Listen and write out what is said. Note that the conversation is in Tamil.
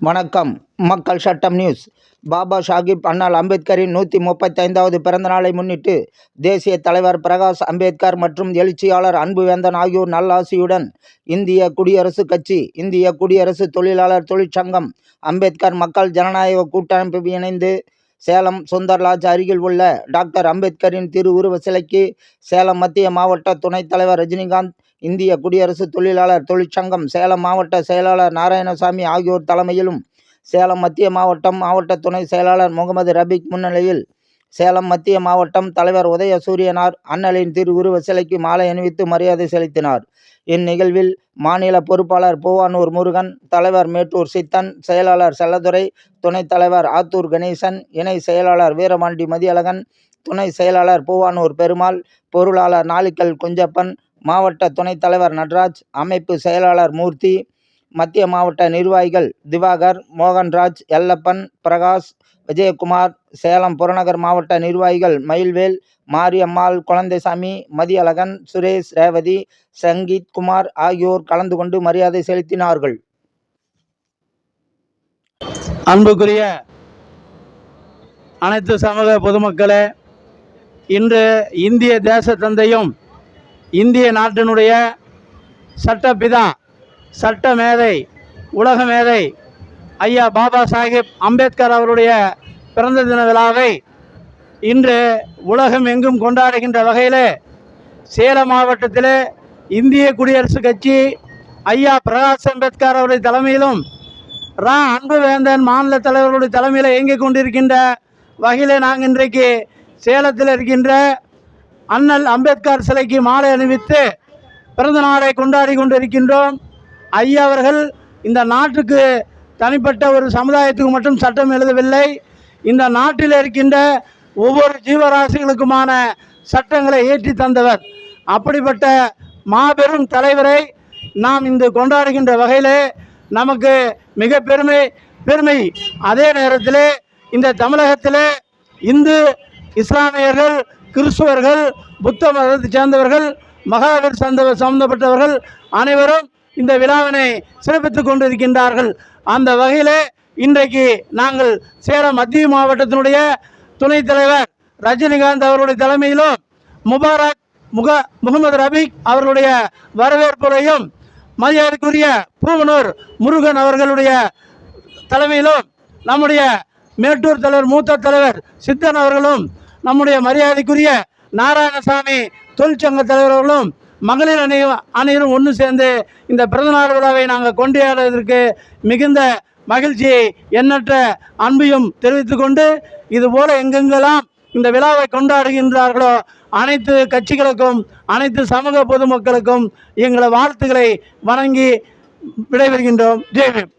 வணக்கம். மக்கள் சட்டம் நியூஸ். பாபா சாஹிப் அண்ணல் அம்பேத்கரின் 135வது பிறந்த நாளை முன்னிட்டு தேசிய தலைவர் பிரகாஷ் அம்பேத்கர் மற்றும் எழுச்சியாளர் அன்புவேந்தன் ஆகியோர் நல்லாசியுடன் இந்திய குடியரசுக் கட்சி, இந்திய குடியரசு தொழிலாளர் தொழிற்சங்கம், அம்பேத்கர் மக்கள் ஜனநாயக கூட்டமைப்பு இணைந்து சேலம் சுந்தர்லாட்ஜ் அருகில் உள்ள டாக்டர் அம்பேத்கரின் திருவுருவ சிலைக்கு சேலம் மத்திய மாவட்ட துணைத் தலைவர் ரஜினிகாந்த், இந்திய குடியரசு தொழிலாளர் தொழிற்சங்கம் சேலம் மாவட்ட செயலாளர் நாராயணசாமி ஆகியோர் தலைமையிலும், சேலம் மத்திய மாவட்ட துணை செயலாளர் முகமது ரபீக் முன்னிலையில் சேலம் மத்திய மாவட்டம் தலைவர் உதயசூரியனார் அண்ணலின் திருவுருவ சிலைக்கு மாலை அணிவித்து மரியாதை செலுத்தினார். இந்நிகழ்வில் மாநில பொறுப்பாளர் பூவானூர் முருகன், தலைவர் மேட்டூர் சித்தன், செயலாளர் செல்லதுரை, துணைத் தலைவர் ஆத்தூர் கணேசன், இணை செயலாளர் வீரபாண்டி மதியழகன், துணை செயலாளர் பூவானூர் பெருமாள், பொருளாளர் நாளிக்கல் குஞ்சப்பன், மாவட்ட துணைத் தலைவர் நடராஜ், அமைப்பு செயலாளர் மூர்த்தி, மத்திய மாவட்ட நிர்வாகிகள் திவாகர், மோகன்ராஜ், எல்லப்பன், பிரகாஷ், விஜயகுமார், சேலம் புறநகர் மாவட்ட நிர்வாகிகள் மயில்வேல், மாரியம்மாள், குழந்தைசாமி, மதியழகன், சுரேஷ், ரேவதி, சங்கீத் குமார் ஆகியோர் கலந்து கொண்டு மரியாதை செலுத்தினார்கள். அன்புக்குரிய அனைத்து சமூக பொதுமக்களே, இன்று இந்திய தேச தந்தையும் இந்திய நாட்டினுடைய சட்டப்பிதா, சட்ட மேதை, உலக மேதை ஐயா பாபா சாஹிப் அம்பேத்கர் அவருடைய பிறந்த தின விழாவை இன்று உலகம் எங்கும் கொண்டாடுகின்ற வகையில் சேலம் மாவட்டத்தில் இந்திய குடியரசுக் கட்சி ஐயா பிரகாஷ் அம்பேத்கர் அவருடைய தலைமையிலும் அன்புவேந்தன் மாநில தலைவர்களுடைய தலைமையில் இயங்கிக் கொண்டிருக்கின்ற வகையில் நாங்கள் இன்றைக்கு சேலத்தில் இருக்கின்ற அண்ணல் அம்பேத்கர் சிலைக்கு மாலை அணிவித்து பிறந்த நாளை கொண்டாடி கொண்டிருக்கின்றோம். ஐயா அவர்கள் இந்த நாட்டுக்கு தனிப்பட்ட ஒரு சமுதாயத்துக்கு மட்டும் சட்டம் எழுதவில்லை, இந்த நாட்டில் இருக்கின்ற ஒவ்வொரு ஜீவராசிகளுக்குமான சட்டங்களை ஏற்றி தந்தவர். அப்படிப்பட்ட மாபெரும் தலைவரை நாம் இன்று கொண்டாடுகின்ற வகையில் நமக்கு மிக பெருமை. அதே நேரத்தில் இந்த தமிழகத்தில் இந்து, இஸ்லாமியர்கள், கிறிஸ்துவர்கள், புத்த மதத்தை சேர்ந்தவர்கள், மகாவீர் சம்பந்தப்பட்டவர்கள் அனைவரும் இந்த விழாவினை சிறப்பித்துக் கொண்டிருக்கின்றார்கள். அந்த வகையில் இன்றைக்கு நாங்கள் சேலம் மத்திய மாவட்டத்தினுடைய துணைத் தலைவர் ரஜினிகாந்த் அவருடைய தலைமையிலும், முகமது ரபீக் அவர்களுடைய வரவேற்புரையும், மரியாதைக்குரிய பூவனூர் முருகன் அவர்களுடைய தலைமையிலும், நம்முடைய மேட்டூர் தலைவர் மூத்த தலைவர் சித்தன் அவர்களும், நம்முடைய மரியாதைக்குரிய நாராயணசாமி தொழிற்சங்க தலைவர்களும், மகளிர் அணியிலும் ஒன்று சேர்ந்து இந்த பிறந்தநாள் விழாவை நாங்கள் கொண்டாடுவதற்கு மிகுந்த மகிழ்ச்சியை, எண்ணற்ற அன்பையும் தெரிவித்து கொண்டு, இதுபோல எங்கெங்கெல்லாம் இந்த விழாவை கொண்டாடுகின்றார்களோ அனைத்து கட்சிகளுக்கும், அனைத்து சமூக பொதுமக்களுக்கும் எங்களை வாழ்த்துக்களை வணங்கி விடைபெறுகின்றோம். ஜெய்பீம்.